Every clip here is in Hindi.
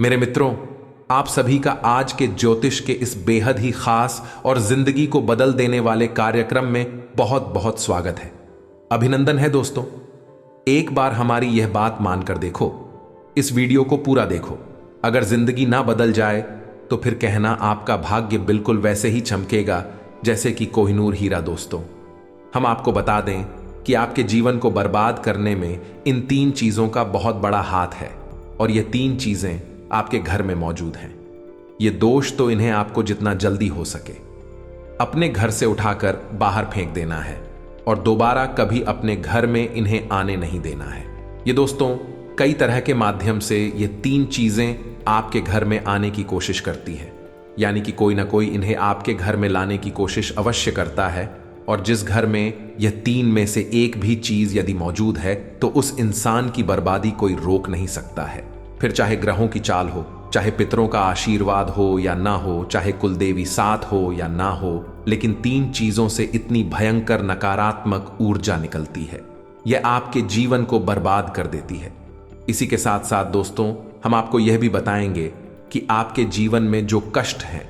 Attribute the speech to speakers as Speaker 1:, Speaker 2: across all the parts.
Speaker 1: मेरे मित्रों, आप सभी का आज के ज्योतिष के इस बेहद ही खास और जिंदगी को बदल देने वाले कार्यक्रम में बहुत बहुत स्वागत है। अभिनंदन है दोस्तों। एक बार हमारी यह बात मानकर देखो, इस वीडियो को पूरा देखो। अगर जिंदगी ना बदल जाए तो फिर कहना आपका भाग्य बिल्कुल वैसे ही चमकेगा जैसे कि कोहिनूर हीरा। दोस्तों, हम आपको बता दें कि आपके जीवन को बर्बाद करने में इन 3 चीजों का बहुत बड़ा हाथ है और ये 3 चीजें आपके घर में मौजूद हैं। ये दोष तो इन्हें आपको जितना जल्दी हो सके अपने घर से उठाकर बाहर फेंक देना है और दोबारा कभी अपने घर में इन्हें आने नहीं देना है। ये दोस्तों कई तरह के माध्यम से ये 3 चीजें आपके घर में आने की कोशिश करती है, यानी कि कोई ना कोई इन्हें आपके घर में लाने की कोशिश अवश्य करता है। और जिस घर में यह 3 में से एक भी चीज यदि मौजूद है तो उस इंसान की बर्बादी कोई रोक नहीं सकता है। फिर चाहे ग्रहों की चाल हो, चाहे पितरों का आशीर्वाद हो या ना हो, चाहे कुलदेवी साथ हो या ना हो, लेकिन 3 चीजों से इतनी भयंकर नकारात्मक ऊर्जा निकलती है, यह आपके जीवन को बर्बाद कर देती है। इसी के साथ साथ दोस्तों हम आपको यह भी बताएंगे कि आपके जीवन में जो कष्ट है,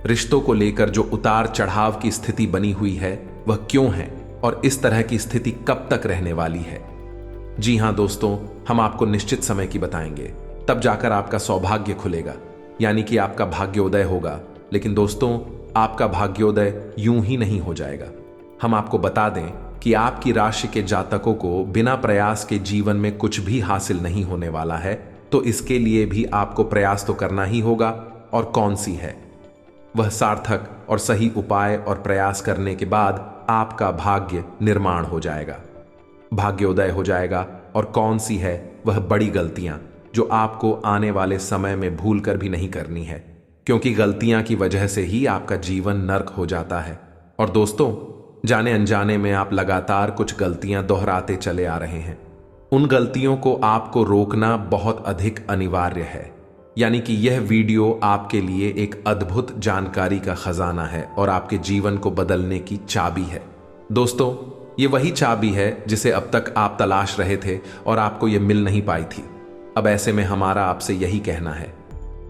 Speaker 1: रिश्तों को लेकर जो उतार चढ़ाव की स्थिति बनी हुई है, वह क्यों है और इस तरह की स्थिति कब तक रहने वाली है। जी हां दोस्तों, हम आपको निश्चित समय की बताएंगे, तब जाकर आपका सौभाग्य खुलेगा, यानी कि आपका भाग्योदय होगा। लेकिन दोस्तों, आपका भाग्योदय यूं ही नहीं हो जाएगा। हम आपको बता दें कि आपकी राशि के जातकों को बिना प्रयास के जीवन में कुछ भी हासिल नहीं होने वाला है, तो इसके लिए भी आपको प्रयास तो करना ही होगा। और कौन सी है वह सार्थक और सही उपाय और प्रयास करने के बाद आपका भाग्य निर्माण हो जाएगा, भाग्योदय हो जाएगा। और कौन सी है वह बड़ी गलतियां जो आपको आने वाले समय में भूल कर भी नहीं करनी है, क्योंकि गलतियां की वजह से ही आपका जीवन नर्क हो जाता है। और दोस्तों, जाने अनजाने में आप लगातार कुछ गलतियां दोहराते चले आ रहे हैं। उन गलतियों को आपको रोकना बहुत अधिक अनिवार्य है, यानी कि यह वीडियो आपके लिए एक अद्भुत जानकारी का खजाना है और आपके जीवन को बदलने की चाबी है। दोस्तों, ये वही चाबी है जिसे अब तक आप तलाश रहे थे और आपको ये मिल नहीं पाई थी। अब ऐसे में हमारा आपसे यही कहना है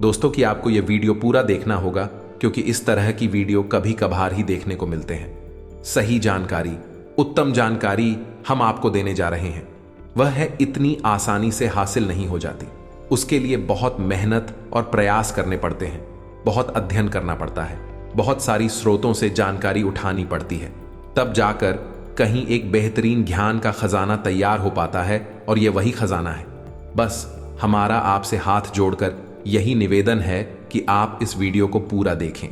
Speaker 1: दोस्तों कि आपको ये वीडियो पूरा देखना होगा, क्योंकि इस तरह की वीडियो कभी कभार ही देखने को मिलते हैं। सही जानकारी, उत्तम जानकारी हम आपको देने जा रहे हैं। वह है इतनी आसानी से हासिल नहीं हो जाती, उसके लिए बहुत मेहनत और प्रयास करने पड़ते हैं, बहुत अध्ययन करना पड़ता है, बहुत सारी स्रोतों से जानकारी उठानी पड़ती है, तब जाकर कहीं एक बेहतरीन ज्ञान का खजाना तैयार हो पाता है। और यह वही खजाना है। बस हमारा आपसे हाथ जोड़कर यही निवेदन है कि आप इस वीडियो को पूरा देखें।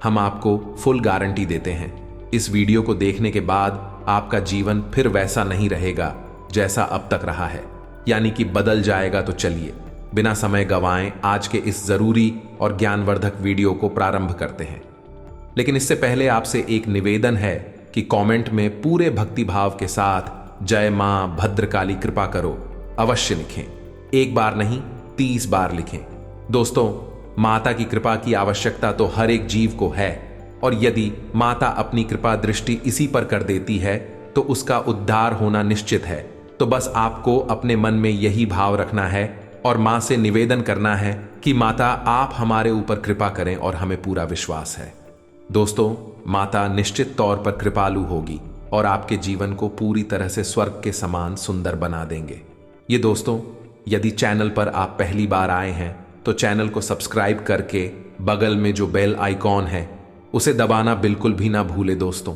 Speaker 1: हम आपको फुल गारंटी देते हैं, इस वीडियो को देखने के बाद आपका जीवन फिर वैसा नहीं रहेगा जैसा अब तक रहा है, यानी कि बदल जाएगा। तो चलिए बिना समय गंवाएं आज के इस जरूरी और ज्ञानवर्धक वीडियो को प्रारंभ करते हैं। लेकिन इससे पहले आपसे एक निवेदन है कि कमेंट में पूरे भक्तिभाव के साथ जय मां भद्रकाली कृपा करो अवश्य लिखें। एक बार नहीं, 30 बार लिखें। दोस्तों, माता की कृपा की आवश्यकता तो हर एक जीव को है, और यदि माता अपनी कृपा दृष्टि इसी पर कर देती है तो उसका उद्धार होना निश्चित है। तो बस आपको अपने मन में यही भाव रखना है और मां से निवेदन करना है कि माता आप हमारे ऊपर कृपा करें, और हमें पूरा विश्वास है दोस्तों, माता निश्चित तौर पर कृपालु होगी और आपके जीवन को पूरी तरह से स्वर्ग के समान सुंदर बना देंगे। ये दोस्तों, यदि चैनल पर आप पहली बार आए हैं तो चैनल को सब्सक्राइब करके बगल में जो बेल आइकॉन है उसे दबाना बिल्कुल भी ना भूले। दोस्तों,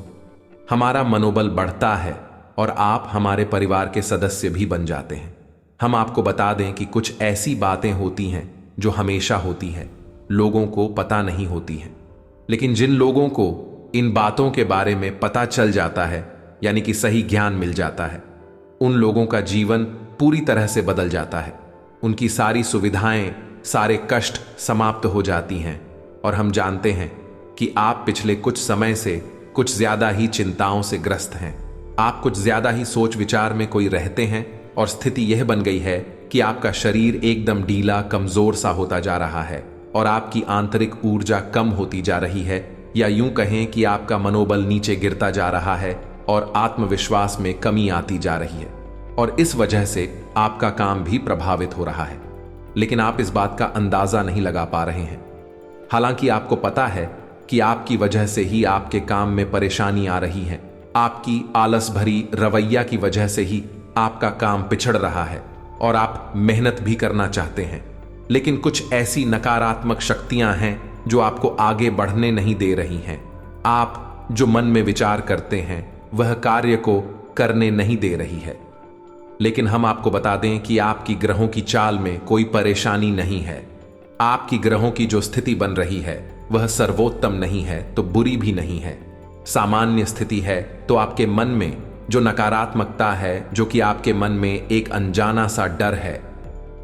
Speaker 1: हमारा मनोबल बढ़ता है और आप हमारे परिवार के सदस्य भी बन जाते हैं। हम आपको बता दें कि कुछ ऐसी बातें होती हैं जो हमेशा होती हैं, लोगों को पता नहीं होती हैं, लेकिन जिन लोगों को इन बातों के बारे में पता चल जाता है, यानी कि सही ज्ञान मिल जाता है, उन लोगों का जीवन पूरी तरह से बदल जाता है। उनकी सारी सुविधाएं, सारे कष्ट समाप्त हो जाती हैं। और हम जानते हैं कि आप पिछले कुछ समय से कुछ ज्यादा ही चिंताओं से ग्रस्त हैं। आप कुछ ज्यादा ही सोच विचार में कोई रहते हैं और स्थिति यह बन गई है कि आपका शरीर एकदम ढीला, कमजोर सा होता जा रहा है और आपकी आंतरिक ऊर्जा कम होती जा रही है, या यूं कहें कि आपका मनोबल नीचे गिरता जा रहा है और आत्मविश्वास में कमी आती जा रही है, और इस वजह से आपका काम भी प्रभावित हो रहा है। लेकिन आप इस बात का अंदाजा नहीं लगा पा रहे हैं। हालांकि आपको पता है कि आपकी वजह से ही आपके काम में परेशानी आ रही है, आपकी आलस भरी रवैया की वजह से ही आपका काम पिछड़ रहा है और आप मेहनत भी करना चाहते हैं, लेकिन कुछ ऐसी नकारात्मक शक्तियां हैं जो आपको आगे बढ़ने नहीं दे रही हैं। आप जो मन में विचार करते हैं वह कार्य को करने नहीं दे रही है। लेकिन हम आपको बता दें कि आपकी ग्रहों की चाल में कोई परेशानी नहीं है। आपकी ग्रहों की जो स्थिति बन रही है वह सर्वोत्तम नहीं है तो बुरी भी नहीं है, सामान्य स्थिति है। तो आपके मन में जो नकारात्मकता है, जो कि आपके मन में एक अनजाना सा डर है,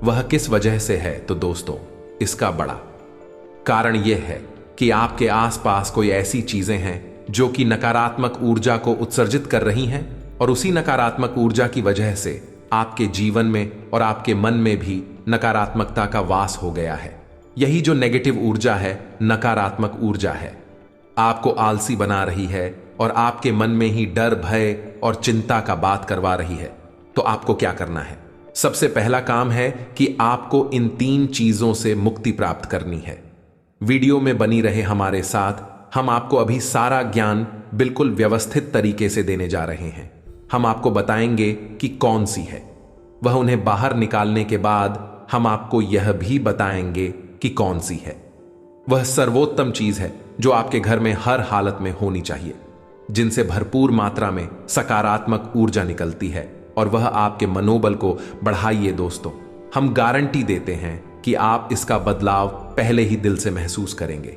Speaker 1: वह किस वजह से है? तो दोस्तों, इसका बड़ा कारण यह है कि आपके आसपास कोई ऐसी चीजें हैं जो कि नकारात्मक ऊर्जा को उत्सर्जित कर रही हैं और उसी नकारात्मक ऊर्जा की वजह से आपके जीवन में और आपके मन में भी नकारात्मकता का वास हो गया है। यही जो नेगेटिव ऊर्जा है, नकारात्मक ऊर्जा है, आपको आलसी बना रही है और आपके मन में ही डर, भय और चिंता का बात करवा रही है। तो आपको क्या करना है? सबसे पहला काम है कि आपको इन 3 चीजों से मुक्ति प्राप्त करनी है। वीडियो में बनी रहे हमारे साथ, हम आपको अभी सारा ज्ञान बिल्कुल व्यवस्थित तरीके से देने जा रहे हैं। हम आपको बताएंगे कि कौन सी है, वह उन्हें बाहर निकालने के बाद हम आपको यह भी बताएंगे कि कौन सी है वह सर्वोत्तम चीज है जो आपके घर में हर हालत में होनी चाहिए, जिनसे भरपूर मात्रा में सकारात्मक ऊर्जा निकलती है और वह आपके मनोबल को बढ़ाइए। दोस्तों, हम गारंटी देते हैं कि आप इसका बदलाव पहले ही दिल से महसूस करेंगे।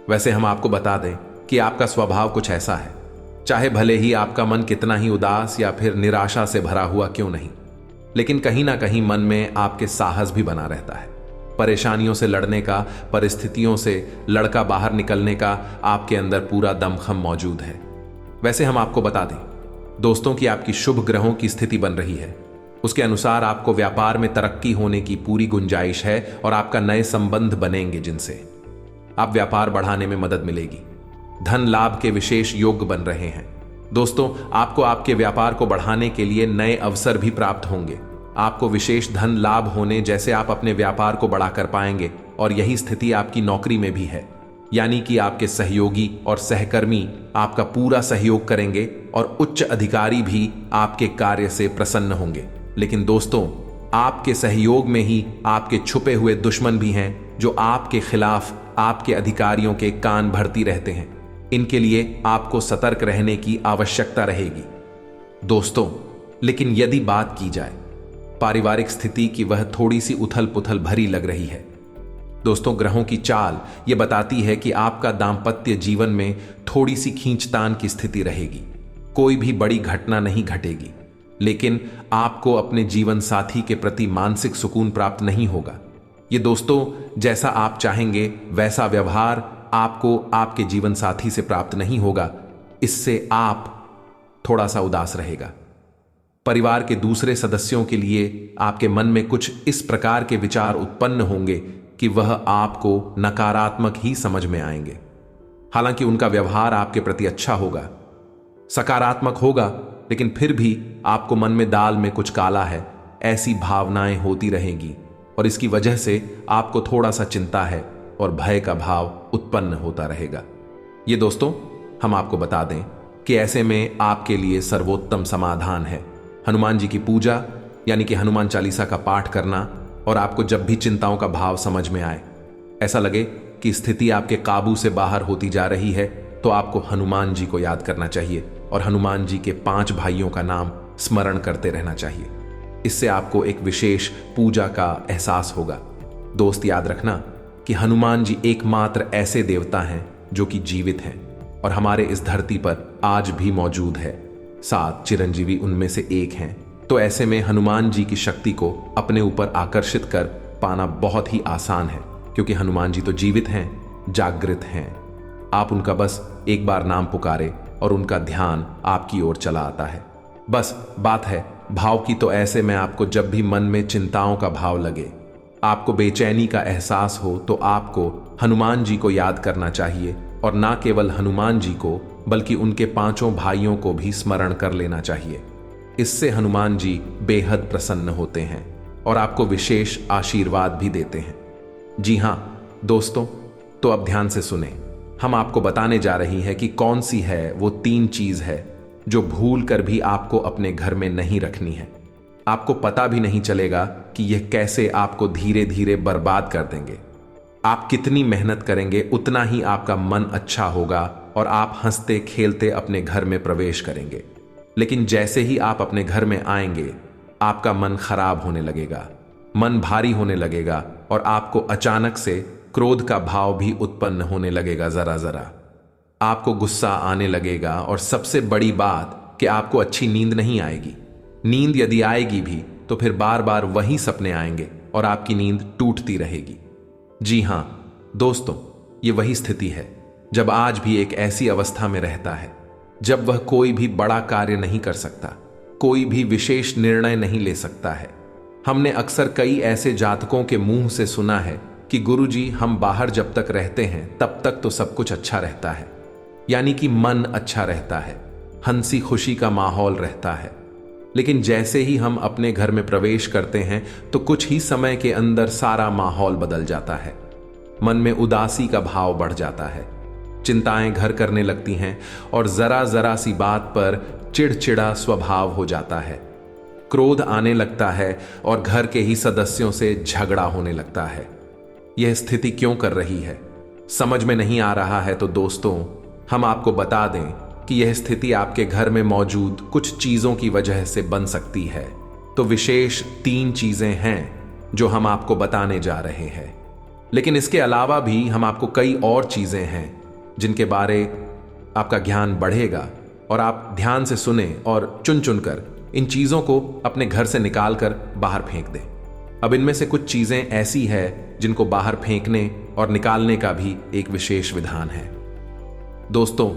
Speaker 1: वैसे हम आपको बता दें कि आपका स्वभाव कुछ ऐसा है, चाहे भले ही आपका मन कितना ही उदास या फिर निराशा से भरा हुआ क्यों नहीं, लेकिन कहीं ना कहीं मन में आपके साहस भी बना रहता है। परेशानियों से लड़ने का, परिस्थितियों से लड़का बाहर निकलने का आपके अंदर पूरा दमखम मौजूद है। वैसे हम आपको बता दें दोस्तों कि आपकी शुभ ग्रहों की स्थिति बन रही है, उसके अनुसार आपको व्यापार में तरक्की होने की पूरी गुंजाइश है और आपका नए संबंध बनेंगे जिनसे आप व्यापार बढ़ाने में मदद मिलेगी। धन लाभ के विशेष योग बन रहे हैं। दोस्तों, आपको आपके व्यापार को बढ़ाने के लिए नए अवसर भी प्राप्त होंगे। आपको विशेष धन लाभ होने जैसे आप अपने व्यापार को बढ़ा कर पाएंगे और यही स्थिति आपकी नौकरी में भी है, यानी कि आपके सहयोगी और सहकर्मी आपका पूरा सहयोग करेंगे और उच्च अधिकारी भी आपके कार्य से प्रसन्न होंगे। लेकिन दोस्तों, आपके सहयोग में ही आपके छुपे हुए दुश्मन भी हैं जो आपके खिलाफ आपके अधिकारियों के कान भरती रहते हैं। इनके लिए आपको सतर्क रहने की आवश्यकता रहेगी। दोस्तों, लेकिन यदि बात की जाए पारिवारिक स्थिति की, वह थोड़ी सी उथल पुथल भरी लग रही है। दोस्तों, ग्रहों की चाल यह बताती है कि आपका दांपत्य जीवन में थोड़ी सी खींचतान की स्थिति रहेगी। कोई भी बड़ी घटना नहीं घटेगी, लेकिन आपको अपने जीवन साथी के प्रति मानसिक सुकून प्राप्त नहीं होगा। ये दोस्तों, जैसा आप चाहेंगे वैसा व्यवहार आपको आपके जीवन साथी से प्राप्त नहीं होगा। इससे आप थोड़ा सा उदास रहेगा। परिवार के दूसरे सदस्यों के लिए आपके मन में कुछ इस प्रकार के विचार उत्पन्न होंगे कि वह आपको नकारात्मक ही समझ में आएंगे। हालांकि उनका व्यवहार आपके प्रति अच्छा होगा, सकारात्मक होगा, लेकिन फिर भी आपको मन में दाल में कुछ काला है, ऐसी भावनाएं होती रहेंगी और इसकी वजह से आपको थोड़ा सा चिंता है और भय का भाव उत्पन्न होता रहेगा। ये दोस्तों, हम आपको बता दें कि ऐसे में आपके लिए सर्वोत्तम समाधान है हनुमान जी की पूजा, यानी कि हनुमान चालीसा का पाठ करना। और आपको जब भी चिंताओं का भाव समझ में आए, ऐसा लगे कि स्थिति आपके काबू से बाहर होती जा रही है, तो आपको हनुमान जी को याद करना चाहिए और हनुमान जी के 5 भाइयों का नाम स्मरण करते रहना चाहिए। इससे आपको एक विशेष पूजा का एहसास होगा। दोस्त, याद रखना कि हनुमान जी एकमात्र ऐसे देवता हैं जो कि जीवित हैं और हमारे इस धरती पर आज भी मौजूद है। 7 चिरंजीवी उनमें से एक हैं। तो ऐसे में हनुमान जी की शक्ति को अपने ऊपर आकर्षित कर पाना बहुत ही आसान है, क्योंकि हनुमान जी तो जीवित हैं, जागृत हैं। आप उनका बस एक बार नाम पुकारे और उनका ध्यान आपकी ओर चला आता है। बस बात है भाव की। तो ऐसे में आपको जब भी मन में चिंताओं का भाव लगे, आपको बेचैनी का एहसास हो, तो आपको हनुमान जी को याद करना चाहिए और ना केवल हनुमान जी को बल्कि उनके 5 भाइयों को भी स्मरण कर लेना चाहिए। इससे हनुमान जी बेहद प्रसन्न होते हैं। और आपको विशेष आशीर्वाद भी देते हैं। जी हां दोस्तों, तो अब ध्यान से सुने। हम आपको बताने जा रही है कि कौन सी है वो 3 चीज है जो भूल कर भी आपको अपने घर में नहीं रखनी है। आपको पता भी नहीं चलेगा कि यह कैसे आपको धीरे धीरे बर्बाद कर देंगे। आप कितनी मेहनत करेंगे उतना ही आपका मन अच्छा होगा और आप हंसते खेलते अपने घर में प्रवेश करेंगे। लेकिन जैसे ही आप अपने घर में आएंगे, आपका मन खराब होने लगेगा, मन भारी होने लगेगा और आपको अचानक से क्रोध का भाव भी उत्पन्न होने लगेगा। जरा जरा आपको गुस्सा आने लगेगा और सबसे बड़ी बात कि आपको अच्छी नींद नहीं आएगी। नींद यदि आएगी भी तो फिर बार बार वही सपने आएंगे और आपकी नींद टूटती रहेगी। जी हां दोस्तों, ये वही स्थिति है जब आज भी एक ऐसी अवस्था में रहता है जब वह कोई भी बड़ा कार्य नहीं कर सकता, कोई भी विशेष निर्णय नहीं ले सकता है। हमने अक्सर कई ऐसे जातकों के मुंह से सुना है कि गुरुजी, हम बाहर जब तक रहते हैं तब तक तो सब कुछ अच्छा रहता है, यानी कि मन अच्छा रहता है, हंसी खुशी का माहौल रहता है। लेकिन जैसे ही हम अपने घर में प्रवेश करते हैं तो कुछ ही समय के अंदर सारा माहौल बदल जाता है। मन में उदासी का भाव बढ़ जाता है, चिंताएं घर करने लगती हैं और जरा जरा सी बात पर चिड़चिड़ा स्वभाव हो जाता है। क्रोध आने लगता है और घर के ही सदस्यों से झगड़ा होने लगता है। यह स्थिति क्यों कर रही है, समझ में नहीं आ रहा है तो दोस्तों, हम आपको बता दें कि यह स्थिति आपके घर में मौजूद कुछ चीजों की वजह से बन सकती है। तो विशेष 3 चीजें हैं जो हम आपको बताने जा रहे हैं। लेकिन इसके अलावा भी हम आपको कई और चीजें हैं जिनके बारे आपका ज्ञान बढ़ेगा और आप ध्यान से सुने और चुन चुनकर इन चीजों को अपने घर से निकालकर बाहर फेंक दें। अब इनमें से कुछ चीजें ऐसी है जिनको बाहर फेंकने और निकालने का भी एक विशेष विधान है। दोस्तों,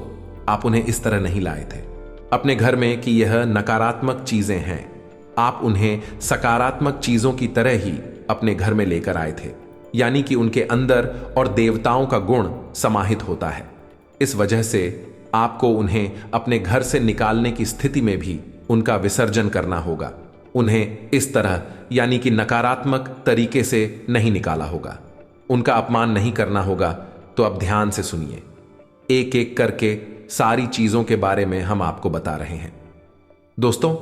Speaker 1: आप उन्हें इस तरह नहीं लाए थे अपने घर में कि यह नकारात्मक चीजें हैं। आप उन्हें सकारात्मक चीजों की तरह ही अपने घर में लेकर आए थे, यानी कि उनके अंदर और देवताओं का गुण समाहित होता है। इस वजह से आपको उन्हें अपने घर से निकालने की स्थिति में भी उनका विसर्जन करना होगा। उन्हें इस तरह यानी कि नकारात्मक तरीके से नहीं निकाला होगा, उनका अपमान नहीं करना होगा। तो अब ध्यान से सुनिए, एक एक करके सारी चीजों के बारे में हम आपको बता रहे हैं। दोस्तों,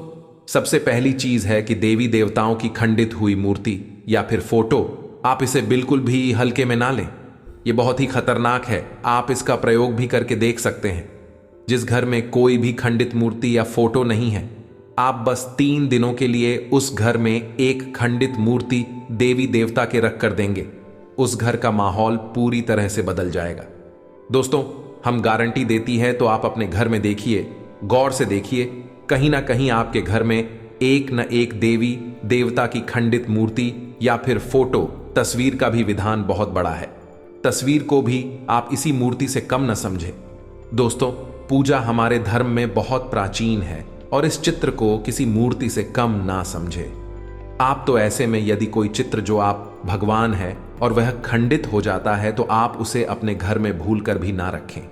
Speaker 1: सबसे पहली चीज है कि देवी देवताओं की खंडित हुई मूर्ति या फिर फोटो, आप इसे बिल्कुल भी हल्के में ना लें। यह बहुत ही खतरनाक है। आप इसका प्रयोग भी करके देख सकते हैं। जिस घर में कोई भी खंडित मूर्ति या फोटो नहीं है, आप बस 3 दिनों के लिए उस घर में एक खंडित मूर्ति देवी देवता के रख कर देंगे, उस घर का माहौल पूरी तरह से बदल जाएगा। दोस्तों, हम गारंटी देती है, तो आप अपने घर में देखिए, गौर से देखिए, कहीं ना कहीं आपके घर में एक न एक देवी देवता की खंडित मूर्ति या फिर फोटो, तस्वीर का भी विधान बहुत बड़ा है। तस्वीर को भी आप इसी मूर्ति से कम न समझे। दोस्तों, पूजा हमारे धर्म में बहुत प्राचीन है और इस चित्र को किसी मूर्ति से कम ना समझे। आप तो ऐसे में यदि कोई चित्र जो आप भगवान है और वह खंडित हो जाता है तो आप उसे अपने घर में भूल कर भी ना रखें।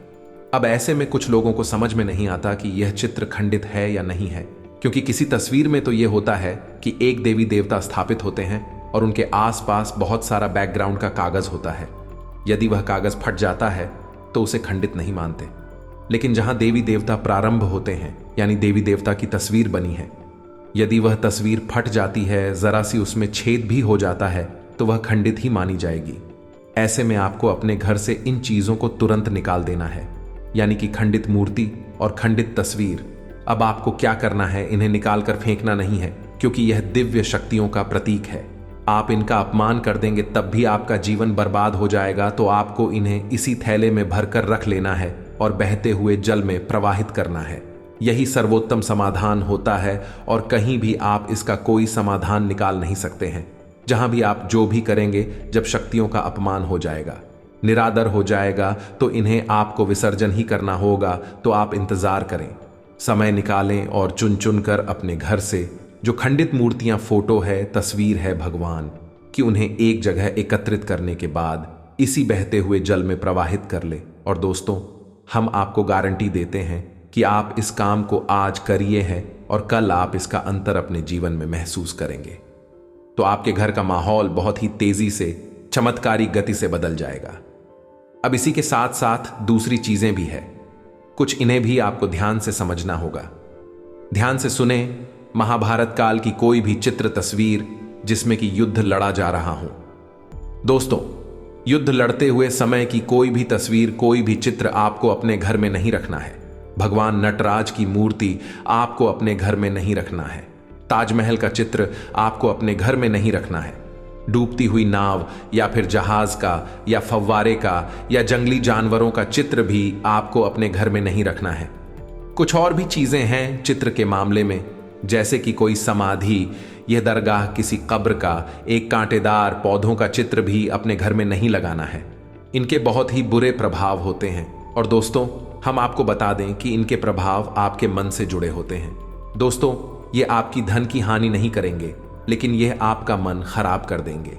Speaker 1: अब ऐसे में कुछ लोगों को समझ में नहीं आता कि यह चित्र खंडित है या नहीं है, क्योंकि किसी तस्वीर में तो यह होता है कि एक देवी देवता स्थापित होते हैं और उनके आसपास बहुत सारा बैकग्राउंड का कागज होता है। यदि वह कागज फट जाता है तो उसे खंडित नहीं मानते। लेकिन जहां देवी देवता प्रारंभ होते हैं, यानी देवी देवता की तस्वीर बनी है, यदि वह तस्वीर फट जाती है, जरा सी उसमें छेद भी हो जाता है, तो वह खंडित ही मानी जाएगी। ऐसे में आपको अपने घर से इन चीजों को तुरंत निकाल देना है, यानी कि खंडित मूर्ति और खंडित तस्वीर। अब आपको क्या करना है, इन्हें निकाल कर फेंकना नहीं है, क्योंकि यह दिव्य शक्तियों का प्रतीक है। आप इनका अपमान कर देंगे तब भी आपका जीवन बर्बाद हो जाएगा। तो आपको इन्हें इसी थैले में भरकर रख लेना है और बहते हुए जल में प्रवाहित करना है। यही सर्वोत्तम समाधान होता है और कहीं भी आप इसका कोई समाधान निकाल नहीं सकते हैं। जहां भी आप जो भी करेंगे, जब शक्तियों का अपमान हो जाएगा, निरादर हो जाएगा, तो इन्हें आपको विसर्जन ही करना होगा। तो आप इंतजार करें, समय निकालें और चुन चुन कर अपने घर से जो खंडित मूर्तियां, फोटो है, तस्वीर है भगवान कि उन्हें एक जगह एकत्रित करने के बाद इसी बहते हुए जल में प्रवाहित कर ले। और दोस्तों, हम आपको गारंटी देते हैं कि आप इस काम को आज करिए हैं और कल आप इसका अंतर अपने जीवन में महसूस करेंगे। तो तो आपके घर का माहौल बहुत ही तेजी से, चमत्कारी गति से बदल जाएगा। अब इसी के साथ साथ दूसरी चीजें भी है, कुछ इन्हें भी आपको ध्यान से समझना होगा। ध्यान से सुने, महाभारत काल की कोई भी चित्र तस्वीर जिसमें कि युद्ध लड़ा जा रहा हो। दोस्तों, युद्ध लड़ते हुए समय की कोई भी तस्वीर, कोई भी चित्र आपको अपने घर में नहीं रखना है। भगवान नटराज की मूर्ति आपको अपने घर में नहीं रखना है। ताजमहल का चित्र आपको अपने घर में नहीं रखना है। डूबती हुई नाव या फिर जहाज का या फव्वारे का या जंगली जानवरों का चित्र भी आपको अपने घर में नहीं रखना है। कुछ और भी चीजें हैं चित्र के मामले में, जैसे कि कोई समाधि, यह दरगाह, किसी कब्र का, एक कांटेदार पौधों का चित्र भी अपने घर में नहीं लगाना है। इनके बहुत ही बुरे प्रभाव होते हैं और दोस्तों, हम आपको बता दें कि इनके प्रभाव आपके मन से जुड़े होते हैं। दोस्तों, ये आपकी धन की हानि नहीं करेंगे, लेकिन यह आपका मन खराब कर देंगे।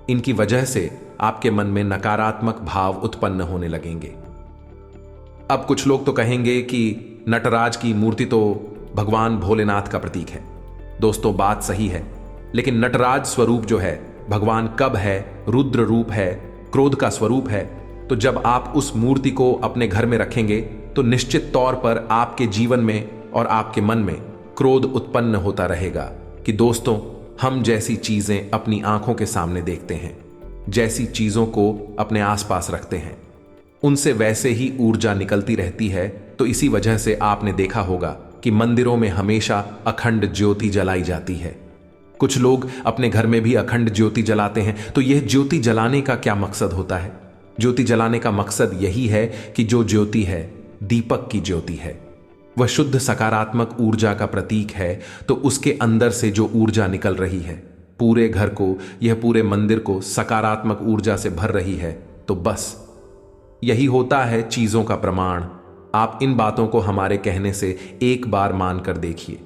Speaker 1: इनकी वजह से आपके मन में नकारात्मक भाव उत्पन्न होने लगेंगे। अब कुछ लोग तो कहेंगे कि नटराज की मूर्ति तो भगवान भोलेनाथ का प्रतीक है। दोस्तों, बात सही है, लेकिन नटराज स्वरूप जो है, भगवान कब है, रुद्र रूप है, क्रोध का स्वरूप है। तो जब आप उस मूर्ति को अपने घर में रखेंगे तो निश्चित तौर पर आपके जीवन में और आपके मन में क्रोध उत्पन्न होता रहेगा कि दोस्तों, हम जैसी चीजें अपनी आंखों के सामने देखते हैं, जैसी चीजों को अपने आसपास रखते हैं, उनसे वैसे ही ऊर्जा निकलती रहती है। तो इसी वजह से आपने देखा होगा कि मंदिरों में हमेशा अखंड ज्योति जलाई जाती है। कुछ लोग अपने घर में भी अखंड ज्योति जलाते हैं। तो यह ज्योति जलाने का क्या मकसद होता है? ज्योति जलाने का मकसद यही है कि जो ज्योति है, दीपक की ज्योति है, वह शुद्ध सकारात्मक ऊर्जा का प्रतीक है। तो उसके अंदर से जो ऊर्जा निकल रही है, पूरे घर को, यह पूरे मंदिर को सकारात्मक ऊर्जा से भर रही है। तो बस यही होता है चीजों का प्रमाण। आप इन बातों को हमारे कहने से एक बार मानकर देखिए।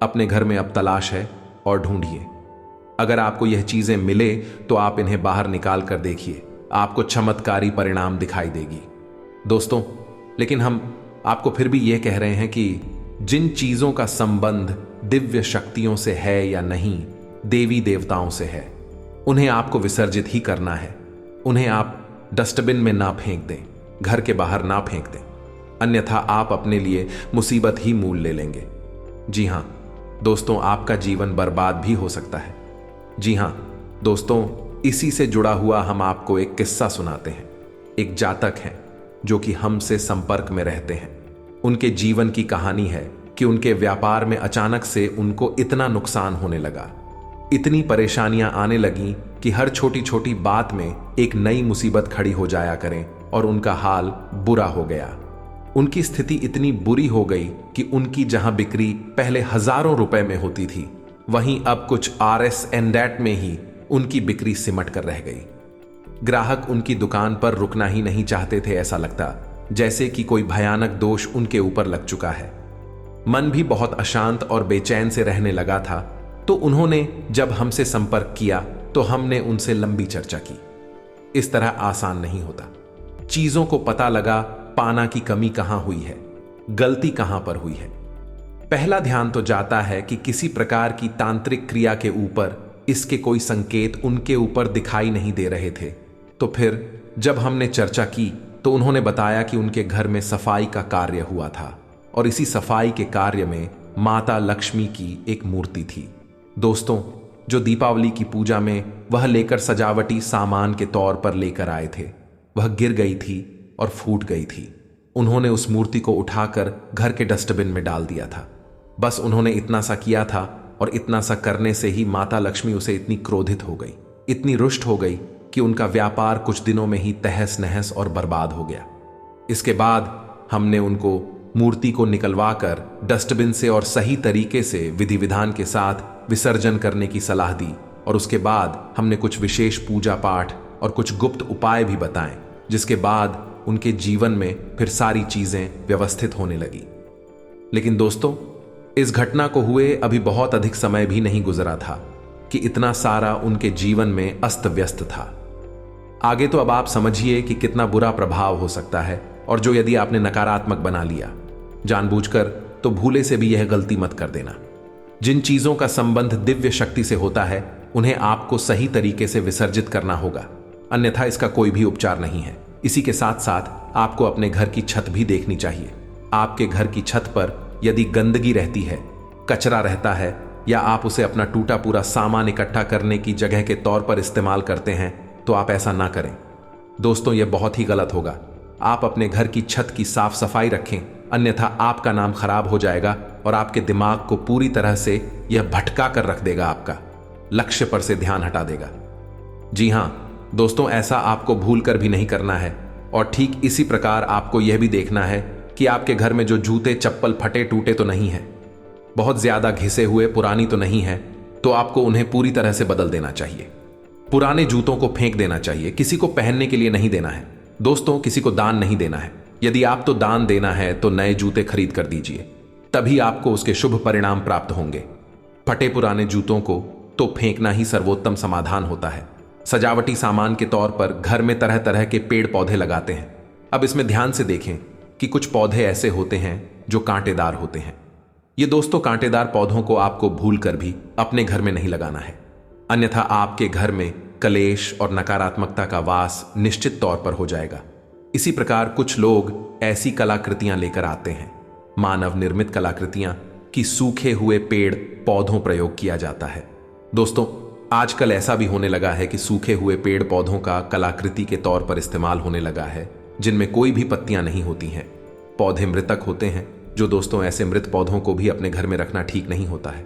Speaker 1: अपने घर में अब तलाश है और ढूंढिए। अगर आपको यह चीजें मिले तो आप इन्हें बाहर निकाल कर देखिए, आपको चमत्कारी परिणाम दिखाई देगी। दोस्तों, लेकिन हम आपको फिर भी यह कह रहे हैं कि जिन चीजों का संबंध दिव्य शक्तियों से है या नहीं, देवी देवताओं से है, उन्हें आपको विसर्जित ही करना है। उन्हें आप डस्टबिन में ना फेंक दें, घर के बाहर ना फेंक दें, अन्यथा आप अपने लिए मुसीबत ही मूल ले लेंगे। जी हां दोस्तों, आपका जीवन बर्बाद भी हो सकता है। जी हां दोस्तों, इसी से जुड़ा हुआ हम आपको एक किस्सा सुनाते हैं। एक जातक हैं जो कि हमसे संपर्क में रहते हैं। उनके जीवन की कहानी है कि उनके व्यापार में अचानक से उनको इतना नुकसान होने लगा, इतनी परेशानियां आने लगी कि हर छोटी छोटी बात में एक नई मुसीबत खड़ी हो जाया करें और उनका हाल बुरा हो गया। उनकी स्थिति इतनी बुरी हो गई कि उनकी जहां बिक्री पहले हजारों रुपए में होती थी, वहीं अब कुछ RS and that में ही उनकी बिक्री सिमट कर रह गई। ग्राहक उनकी दुकान पर रुकना ही नहीं चाहते थे। ऐसा लगता जैसे कि कोई भयानक दोष उनके ऊपर लग चुका है। मन भी बहुत अशांत और बेचैन से रहने लगा था। तो उन्होंने जब हमसे संपर्क किया तो हमने उनसे लंबी चर्चा की। इस तरह आसान नहीं होता। चीजों को पता लगा पाना की कमी कहां हुई है, गलती कहां पर हुई है। पहला ध्यान तो जाता है कि किसी प्रकार की तांत्रिक क्रिया के ऊपर इसके कोई संकेत उनके ऊपर दिखाई नहीं दे रहे थे। तो फिर जब हमने चर्चा की तो उन्होंने बताया कि उनके घर में सफाई का कार्य हुआ था और इसी सफाई के कार्य में माता लक्ष्मी की एक मूर्ति थी। दोस्तों, जो दीपावली की पूजा में वह लेकर सजावटी सामान के तौर पर लेकर आए थे, वह गिर गई थी और फूट गई थी। उन्होंने उस मूर्ति को उठाकर घर के डस्टबिन में डाल दिया था। बस उन्होंने इतना सा किया था और इतना सा करने से ही माता लक्ष्मी उसे इतनी क्रोधित हो गई, इतनी रुष्ट हो गई कि उनका व्यापार कुछ दिनों में ही तहस नहस और बर्बाद हो गया। इसके बाद हमने उनको मूर्ति को निकलवाकर डस्टबिन से और सही तरीके से विधि विधान के साथ विसर्जन करने की सलाह दी और उसके बाद हमने कुछ विशेष पूजा पाठ और कुछ गुप्त उपाय भी बताएं, जिसके बाद उनके जीवन में फिर सारी चीजें व्यवस्थित होने लगी। लेकिन दोस्तों, इस घटना को हुए अभी बहुत अधिक समय भी नहीं गुजरा था कि इतना सारा उनके जीवन में अस्त व्यस्त था। आगे तो अब आप समझिए कि कितना बुरा प्रभाव हो सकता है, और जो यदि आपने नकारात्मक बना लिया जानबूझकर, तो भूले से भी यह गलती मत कर देना। जिन चीजों का संबंध दिव्य शक्ति से होता है, उन्हें आपको सही तरीके से विसर्जित करना होगा, अन्यथा इसका कोई भी उपचार नहीं है। इसी के साथ साथ आपको अपने घर की छत भी देखनी चाहिए। आपके घर की छत पर यदि गंदगी रहती है, कचरा रहता है, या आप उसे अपना टूटा पूरा सामान इकट्ठा करने की जगह के तौर पर इस्तेमाल करते हैं, तो आप ऐसा ना करें दोस्तों, यह बहुत ही गलत होगा। आप अपने घर की छत की साफ सफाई रखें, अन्यथा आपका नाम खराब हो जाएगा और आपके दिमाग को पूरी तरह से यह भटका कर रख देगा, आपका लक्ष्य पर से ध्यान हटा देगा। जी हां दोस्तों, ऐसा आपको भूल कर भी नहीं करना है। और ठीक इसी प्रकार आपको यह भी देखना है कि आपके घर में जो जूते चप्पल फटे टूटे तो नहीं है, बहुत ज्यादा घिसे हुए पुरानी तो नहीं है, तो आपको उन्हें पूरी तरह से बदल देना चाहिए। पुराने जूतों को फेंक देना चाहिए, किसी को पहनने के लिए नहीं देना है दोस्तों, किसी को दान नहीं देना है। यदि आप तो दान देना है तो नए जूते खरीद कर दीजिए, तभी आपको उसके शुभ परिणाम प्राप्त होंगे। फटे पुराने जूतों को तो फेंकना ही सर्वोत्तम समाधान होता है। सजावटी सामान के तौर पर घर में तरह तरह के पेड़ पौधे लगाते हैं। अब इसमें ध्यान से देखें कि कुछ पौधे ऐसे होते हैं जो कांटेदार होते हैं। ये दोस्तों कांटेदार पौधों को आपको भूल कर भी अपने घर में नहीं लगाना है, अन्यथा आपके घर में कलेश और नकारात्मकता का वास निश्चित तौर पर हो जाएगा। इसी प्रकार कुछ लोग ऐसी कलाकृतियां लेकर आते हैं, मानव निर्मित कलाकृतियां, कि सूखे हुए पेड़ पौधों प्रयोग किया जाता है। दोस्तों आजकल ऐसा भी होने लगा है कि सूखे हुए पेड़ पौधों का कलाकृति के तौर पर इस्तेमाल होने लगा है, जिनमें कोई भी पत्तियां नहीं होती हैं। पौधे मृतक होते हैं, जो दोस्तों ऐसे मृत पौधों को भी अपने घर में रखना ठीक नहीं होता है।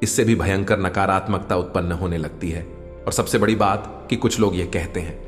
Speaker 1: इससे भी भयंकर नकारात्मकता उत्पन्न होने लगती है। और सबसे बड़ी बात कि कुछ लोग ये कहते हैं,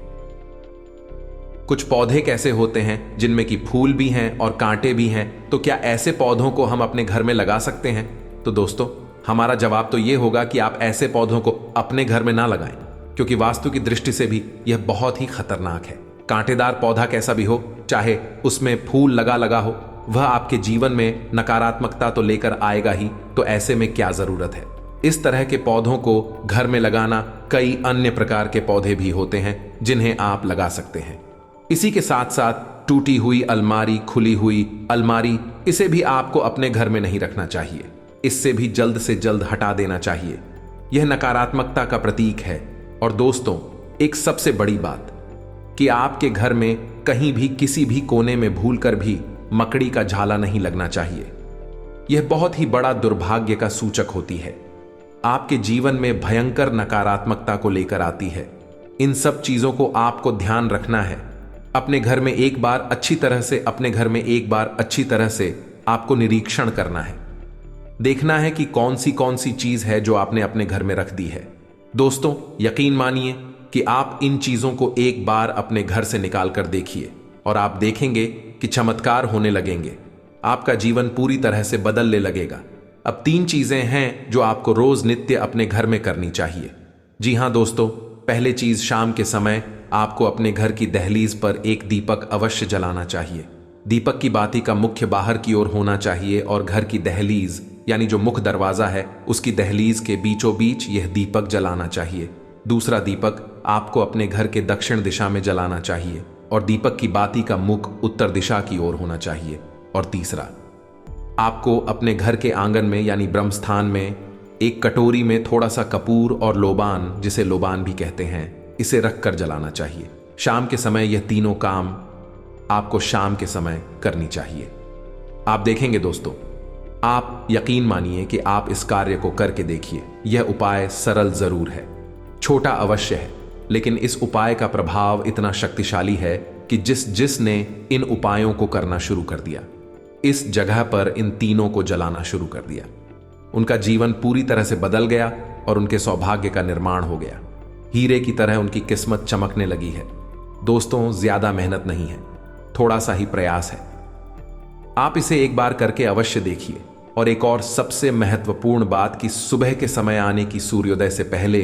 Speaker 1: कुछ पौधे कैसे होते हैं जिनमें कि फूल भी हैं और कांटे भी हैं, तो क्या ऐसे पौधों को हम अपने घर में लगा सकते हैं? तो दोस्तों हमारा जवाब तो यह होगा कि आप ऐसे पौधों को अपने घर में ना लगाएं, क्योंकि वास्तु की दृष्टि से भी यह बहुत ही खतरनाक है। कांटेदार पौधा कैसा भी हो, चाहे उसमें फूल लगा हो, वह आपके जीवन में नकारात्मकता तो लेकर आएगा ही, तो ऐसे में क्या जरूरत है? इस तरह के पौधों को घर में लगाना, कई अन्य प्रकार के पौधे भी होते हैं जिन्हें आप लगा सकते हैं। इसी के साथ साथ टूटी हुई अलमारी, खुली हुई अलमारी, इसे भी आपको अपने घर में नहीं रखना चाहिए। इससे भी जल्द से जल्द हटा देना चाहिए। यह नकारात्मकता का प्रतीक है। और दोस्तों एक सबसे बड़ी बात कि आपके घर में कहीं भी किसी भी कोने में भूलकर भी मकड़ी का झाला नहीं लगना चाहिए। यह बहुत ही बड़ा दुर्भाग्य का सूचक होती है, आपके जीवन में भयंकर नकारात्मकता को लेकर आती है। इन सब चीजों को आपको ध्यान रखना है। अपने घर में एक बार अच्छी तरह से आपको निरीक्षण करना है, देखना है कि कौन सी चीज है जो आपने अपने घर में रख दी है। दोस्तों यकीन मानिए कि आप इन चीजों को एक बार अपने घर से निकाल कर देखिए और आप देखेंगे कि चमत्कार होने लगेंगे। आपका जीवन पूरी तरह से बदलने लगेगा। अब 3 चीजें हैं जो आपको रोज नित्य अपने घर में करनी चाहिए। जी हां दोस्तों, पहले चीज, शाम के समय आपको अपने घर की दहलीज पर एक दीपक अवश्य जलाना चाहिए। दीपक की बाती का मुख्य बाहर की ओर होना चाहिए और घर की दहलीज यानी जो मुख्य दरवाजा है उसकी दहलीज के बीचों बीच यह दीपक जलाना चाहिए। दूसरा दीपक आपको अपने घर के दक्षिण दिशा में जलाना चाहिए और दीपक की बाती का मुख उत्तर दिशा की ओर होना चाहिए। और तीसरा, आपको अपने घर के आंगन में यानी ब्रह्मस्थान में एक कटोरी में थोड़ा सा कपूर और लोबान, जिसे लोबान भी कहते हैं, इसे रखकर जलाना चाहिए। शाम के समय यह तीनों काम आपको शाम के समय करनी चाहिए। आप देखेंगे दोस्तों, आप यकीन मानिए कि आप इस कार्य को करके देखिए। यह उपाय सरल जरूर है, छोटा अवश्य है, लेकिन इस उपाय का प्रभाव इतना शक्तिशाली है कि जिसने इन उपायों को करना शुरू कर दिया, इस जगह पर इन तीनों को जलाना शुरू कर दिया, उनका जीवन पूरी तरह से बदल गया और उनके सौभाग्य का निर्माण हो गया। हीरे की तरह उनकी किस्मत चमकने लगी है। दोस्तों ज्यादा मेहनत नहीं है, थोड़ा सा ही प्रयास है। आप इसे एक बार करके अवश्य देखिए। और एक और सबसे महत्वपूर्ण बात कि सुबह के समय आने की सूर्योदय से पहले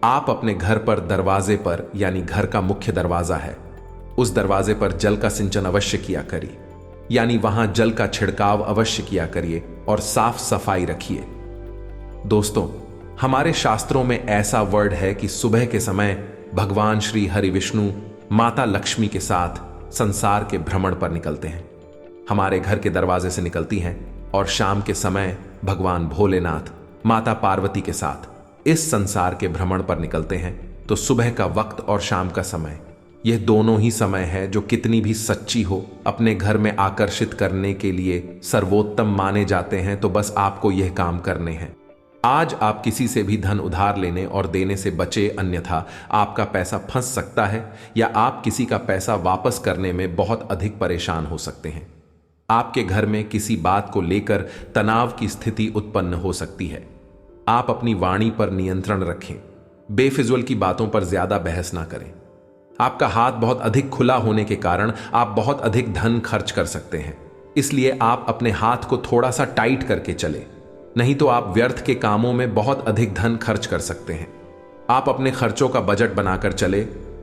Speaker 1: आप अपने घर पर दरवाजे पर, यानी घर का मुख्य दरवाजा है, उस दरवाजे पर जल का सिंचन अवश्य किया करिए, यानी वहां जल का छिड़काव अवश्य किया करिए और साफ सफाई रखिए। दोस्तों हमारे शास्त्रों में ऐसा वर्ड है कि सुबह के समय भगवान श्री हरि विष्णु माता लक्ष्मी के साथ संसार के भ्रमण पर निकलते हैं। हमारे घर के दरवाजे से निकलती हैं और शाम के समय भगवान भोलेनाथ माता पार्वती के साथ इस संसार के भ्रमण पर निकलते हैं तो सुबह का वक्त और शाम का समय, यह दोनों ही समय है जो कितनी भी सच्ची हो, अपने घर में आकर्षित करने के लिए सर्वोत्तम माने जाते हैं। तो बस आपको यह काम करने हैं। आज आप किसी से भी धन उधार लेने और देने से बचे, अन्यथा आपका पैसा फंस सकता है या आप किसी का पैसा वापस करने में बहुत अधिक परेशान हो सकते हैं। आपके घर में किसी बात को लेकर तनाव की स्थिति उत्पन्न हो सकती है। आप अपनी वाणी पर नियंत्रण रखें, बेफिजूल की बातों पर ज्यादा बहस ना करें। आपका हाथ बहुत अधिक खुला होने के कारण आप बहुत अधिक धन खर्च कर सकते हैं, इसलिए आप अपने हाथ को थोड़ा सा टाइट करके चले, नहीं तो आप व्यर्थ के कामों में बहुत अधिक धन खर्च कर सकते हैं। आप अपने खर्चों का बजट बनाकर चले,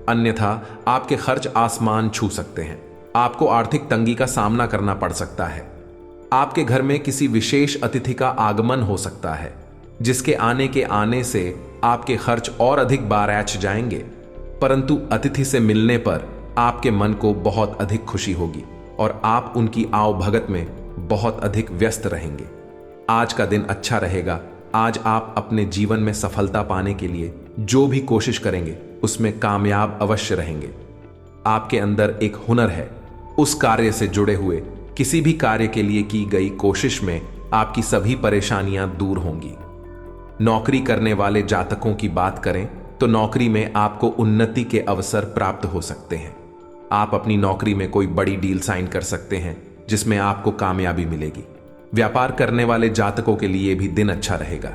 Speaker 1: अन्यथा आपके खर्च आसमान छू सकते हैं। आपको आर्थिक तंगी का सामना करना पड़ सकता है। आपके घर में किसी विशेष अतिथि का आगमन हो सकता है, जिसके आने से आपके खर्च और अधिक बारैच जाएंगे, परंतु अतिथि से मिलने पर आपके मन को बहुत अधिक खुशी होगी और आप उनकी आवभगत में बहुत अधिक व्यस्त रहेंगे। आज का दिन अच्छा रहेगा। आज आप अपने जीवन में सफलता पाने के लिए जो भी कोशिश करेंगे उसमें कामयाब अवश्य रहेंगे। आपके अंदर एक हुनर है, उस कार्य से जुड़े हुए किसी भी कार्य के लिए की गई कोशिश में आपकी सभी परेशानियां दूर होंगी। नौकरी करने वाले जातकों की बात करें तो नौकरी में आपको उन्नति के अवसर प्राप्त हो सकते हैं। आप अपनी नौकरी में कोई बड़ी डील साइन कर सकते हैं जिसमें आपको कामयाबी मिलेगी। व्यापार करने वाले जातकों के लिए भी दिन अच्छा रहेगा।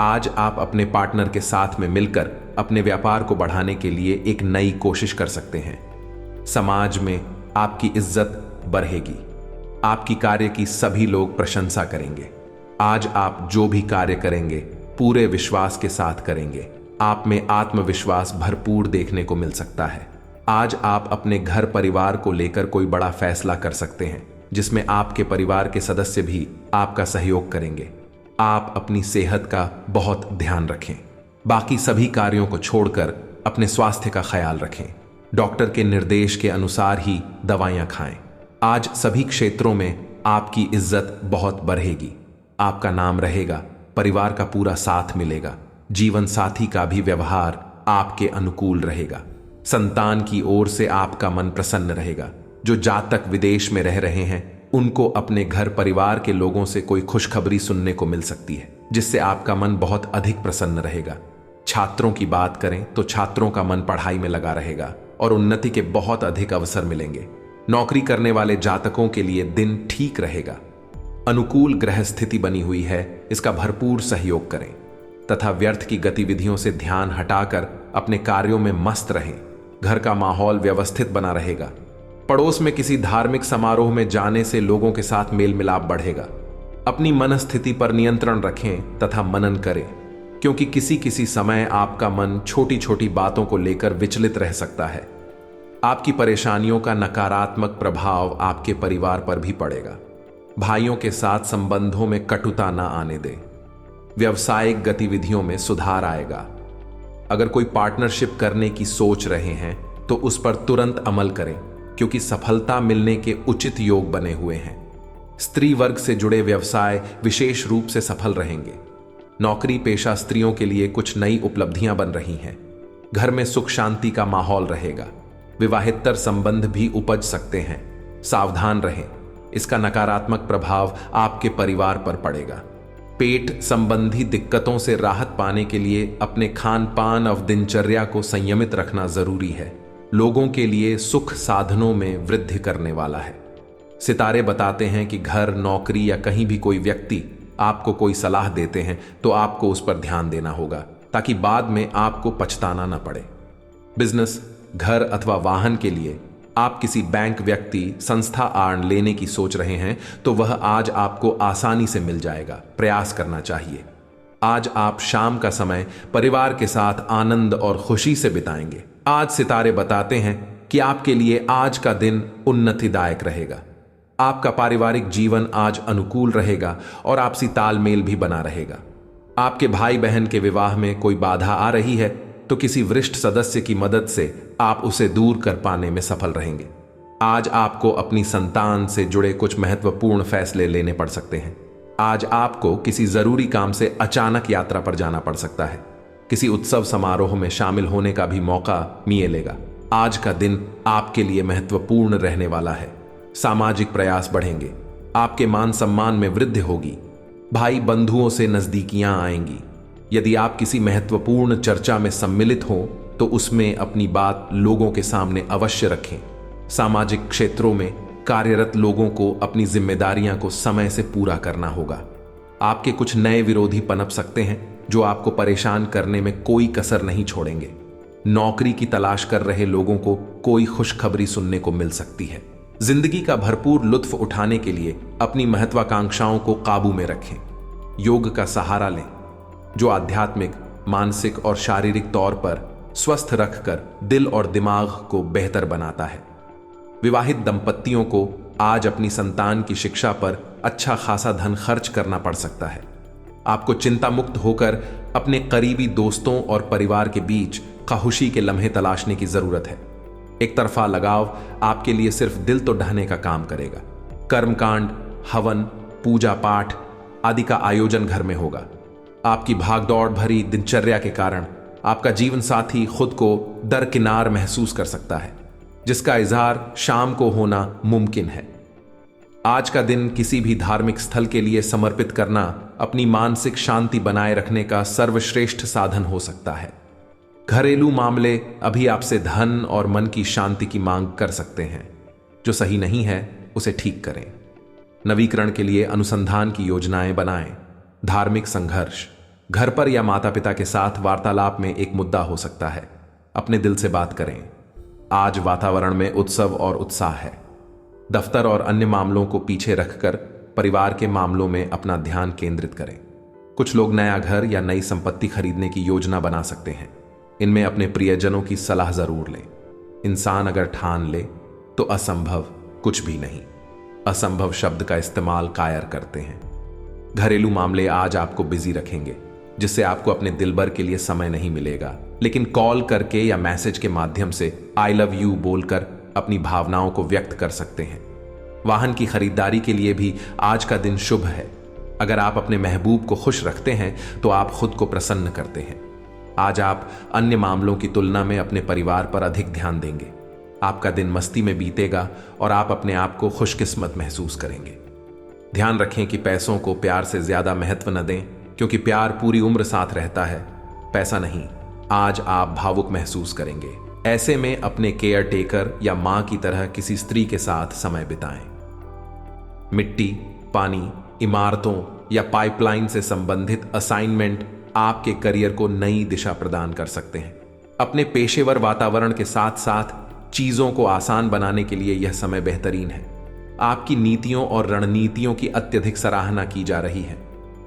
Speaker 1: आज आप अपने पार्टनर के साथ में मिलकर अपने व्यापार को बढ़ाने के लिए एक नई कोशिश कर सकते हैं। समाज में आपकी इज्जत बढ़ेगी। आपकी कार्य की सभी लोग प्रशंसा करेंगे। आज आप जो भी कार्य करेंगे पूरे विश्वास के साथ करेंगे। आप में आत्मविश्वास भरपूर देखने को मिल सकता है। आज आप अपने घर परिवार को लेकर कोई बड़ा फैसला कर सकते हैं, जिसमें आपके परिवार के सदस्य भी आपका सहयोग करेंगे। आप अपनी सेहत का बहुत ध्यान रखें। बाकी सभी कार्यों को छोड़कर अपने स्वास्थ्य का ख्याल रखें। डॉक्टर के निर्देश के अनुसार ही दवाइयां खाएं। आज सभी क्षेत्रों में आपकी इज्जत बहुत बढ़ेगी। आपका नाम रहेगा, परिवार का पूरा साथ मिलेगा। जीवन साथी का भी व्यवहार आपके अनुकूल रहेगा। संतान की ओर से आपका मन प्रसन्न रहेगा। जो जातक विदेश में रह रहे हैं उनको अपने घर परिवार के लोगों से कोई खुशखबरी सुनने को मिल सकती है, जिससे आपका मन बहुत अधिक प्रसन्न रहेगा। छात्रों की बात करें तो छात्रों का मन पढ़ाई में लगा रहेगा और उन्नति के बहुत अधिक अवसर मिलेंगे। नौकरी करने वाले जातकों के लिए दिन ठीक रहेगा। अनुकूल ग्रह स्थिति बनी हुई है, इसका भरपूर सहयोग करें तथा व्यर्थ की गतिविधियों से ध्यान हटाकर अपने कार्यों में मस्त रहें। घर का माहौल व्यवस्थित बना रहेगा। पड़ोस में किसी धार्मिक समारोह में जाने से लोगों के साथ मेल मिलाप बढ़ेगा। अपनी मनस्थिति पर नियंत्रण रखें तथा मनन करें, क्योंकि किसी किसी समय आपका मन छोटी छोटी बातों को लेकर विचलित रह सकता है। आपकी परेशानियों का नकारात्मक प्रभाव आपके परिवार पर भी पड़ेगा। भाइयों के साथ संबंधों में कटुता न आने दें। व्यावसायिक गतिविधियों में सुधार आएगा। अगर कोई पार्टनरशिप करने की सोच रहे हैं तो उस पर तुरंत अमल करें, क्योंकि सफलता मिलने के उचित योग बने हुए हैं। स्त्री वर्ग से जुड़े व्यवसाय विशेष रूप से सफल रहेंगे। नौकरी पेशा स्त्रियों के लिए कुछ नई उपलब्धियां बन रही हैं। घर में सुख शांति का माहौल रहेगा। विवाहितर संबंध भी उपज सकते हैं, सावधान रहें। इसका नकारात्मक प्रभाव आपके परिवार पर पड़ेगा। पेट संबंधी दिक्कतों से राहत पाने के लिए अपने खान पान और दिनचर्या को संयमित रखना जरूरी है। लोगों के लिए सुख साधनों में वृद्धि करने वाला है। सितारे बताते हैं कि घर, नौकरी या कहीं भी कोई व्यक्ति आपको कोई सलाह देते हैं तो आपको उस पर ध्यान देना होगा, ताकि बाद में आपको पछताना न पड़े। बिजनेस, घर अथवा वाहन के लिए आप किसी बैंक, व्यक्ति, संस्था आड़ लेने की सोच रहे हैं तो वह आज आपको आसानी से मिल जाएगा। प्रयास करना चाहिए। आज आप शाम का समय परिवार के साथ आनंद और खुशी से बिताएंगे। आज सितारे बताते हैं कि आपके लिए आज का दिन उन्नतिदायक रहेगा। आपका पारिवारिक जीवन आज अनुकूल रहेगा और आपसी तालमेल भी बना रहेगा। आपके भाई बहन के विवाह में कोई बाधा आ रही है तो किसी वरिष्ठ सदस्य की मदद से आप उसे दूर कर पाने में सफल रहेंगे। आज आपको अपनी संतान से जुड़े कुछ महत्वपूर्ण फैसले लेने पड़ सकते हैं। आज आपको किसी जरूरी काम से अचानक यात्रा पर जाना पड़ सकता है। किसी उत्सव समारोह में शामिल होने का भी मौका मिलेगा। आज का दिन आपके लिए महत्वपूर्ण रहने वाला है। सामाजिक प्रयास बढ़ेंगे, आपके मान सम्मान में वृद्धि होगी, भाई बंधुओं से नजदीकियां आएंगी। यदि आप किसी महत्वपूर्ण चर्चा में सम्मिलित हो तो उसमें अपनी बात लोगों के सामने अवश्य रखें। सामाजिक क्षेत्रों में कार्यरत लोगों को अपनी जिम्मेदारियां को समय से पूरा करना होगा। आपके कुछ नए विरोधी पनप सकते हैं जो आपको परेशान करने में कोई कसर नहीं छोड़ेंगे। नौकरी की तलाश कर रहे लोगों को कोई खुशखबरी सुनने को मिल सकती है। जिंदगी का भरपूर लुत्फ उठाने के लिए अपनी महत्वाकांक्षाओं को काबू में रखें। योग का सहारा लें, जो आध्यात्मिक, मानसिक और शारीरिक तौर पर स्वस्थ रखकर दिल और दिमाग को बेहतर बनाता है। विवाहित दंपत्तियों को आज अपनी संतान की शिक्षा पर अच्छा खासा धन खर्च करना पड़ सकता है। आपको चिंता मुक्त होकर अपने करीबी दोस्तों और परिवार के बीच खुशी के लम्हे तलाशने की जरूरत है। एक तरफा लगाव आपके लिए सिर्फ दिल तो ढहने का काम करेगा। कर्मकांड, हवन, पूजा पाठ आदि का आयोजन घर में होगा। आपकी भागदौड़ भरी दिनचर्या के कारण आपका जीवन साथी खुद को दरकिनार महसूस कर सकता है, जिसका इजहार शाम को होना मुमकिन है। आज का दिन किसी भी धार्मिक स्थल के लिए समर्पित करना अपनी मानसिक शांति बनाए रखने का सर्वश्रेष्ठ साधन हो सकता है। घरेलू मामले अभी आपसे धन और मन की शांति की मांग कर सकते हैं। जो सही नहीं है उसे ठीक करें। नवीकरण के लिए अनुसंधान की योजनाएं बनाएं। धार्मिक संघर्ष घर पर या माता पिता के साथ वार्तालाप में एक मुद्दा हो सकता है। अपने दिल से बात करें। आज वातावरण में उत्सव और उत्साह है। दफ्तर और अन्य मामलों को पीछे रखकर परिवार के मामलों में अपना ध्यान केंद्रित करें। कुछ लोग नया घर या नई संपत्ति खरीदने की योजना बना सकते हैं। इनमें अपने प्रियजनों की सलाह जरूर लें। इंसान अगर ठान ले तो असंभव कुछ भी नहीं। असंभव शब्द का इस्तेमाल कायर करते हैं। घरेलू मामले आज आपको बिजी रखेंगे, जिससे आपको अपने दिलबर के लिए समय नहीं मिलेगा, लेकिन कॉल करके या मैसेज के माध्यम से आई लव यू बोलकर अपनी भावनाओं को व्यक्त कर सकते हैं। वाहन की खरीदारी के लिए भी आज का दिन शुभ है। अगर आप अपने महबूब को खुश रखते हैं तो आप खुद को प्रसन्न करते हैं। आज आप अन्य मामलों की तुलना में अपने परिवार पर अधिक ध्यान देंगे। आपका दिन मस्ती में बीतेगा और आप अपने आप को खुशकिस्मत महसूस करेंगे। ध्यान रखें कि पैसों को प्यार से ज्यादा महत्व न दें, क्योंकि प्यार पूरी उम्र साथ रहता है, पैसा नहीं। आज आप भावुक महसूस करेंगे। ऐसे में अपने केयर टेकर या मां की तरह किसी स्त्री के साथ समय बिताएं। मिट्टी, पानी, इमारतों या पाइपलाइन से संबंधित असाइनमेंट आपके करियर को नई दिशा प्रदान कर सकते हैं। अपने पेशेवर वातावरण के साथ साथ चीजों को आसान बनाने के लिए यह समय बेहतरीन है। आपकी नीतियों और रणनीतियों की अत्यधिक सराहना की जा रही है।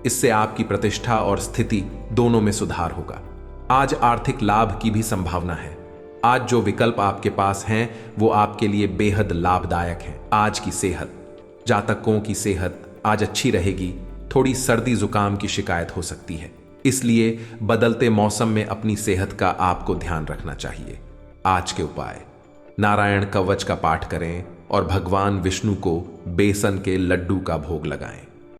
Speaker 1: इससे आपकी प्रतिष्ठा और स्थिति दोनों में सुधार होगा। आज आर्थिक लाभ की भी संभावना है। आज जो विकल्प आपके पास हैं वो आपके लिए बेहद लाभदायक हैं। आज की सेहत, जातकों की सेहत आज अच्छी रहेगी। थोड़ी सर्दी जुकाम की शिकायत हो सकती है, इसलिए बदलते मौसम में अपनी सेहत का आपको ध्यान रखना चाहिए। आज के उपाय: नारायण कवच का पाठ करें और भगवान विष्णु को बेसन के लड्डू का भोग लगाएं।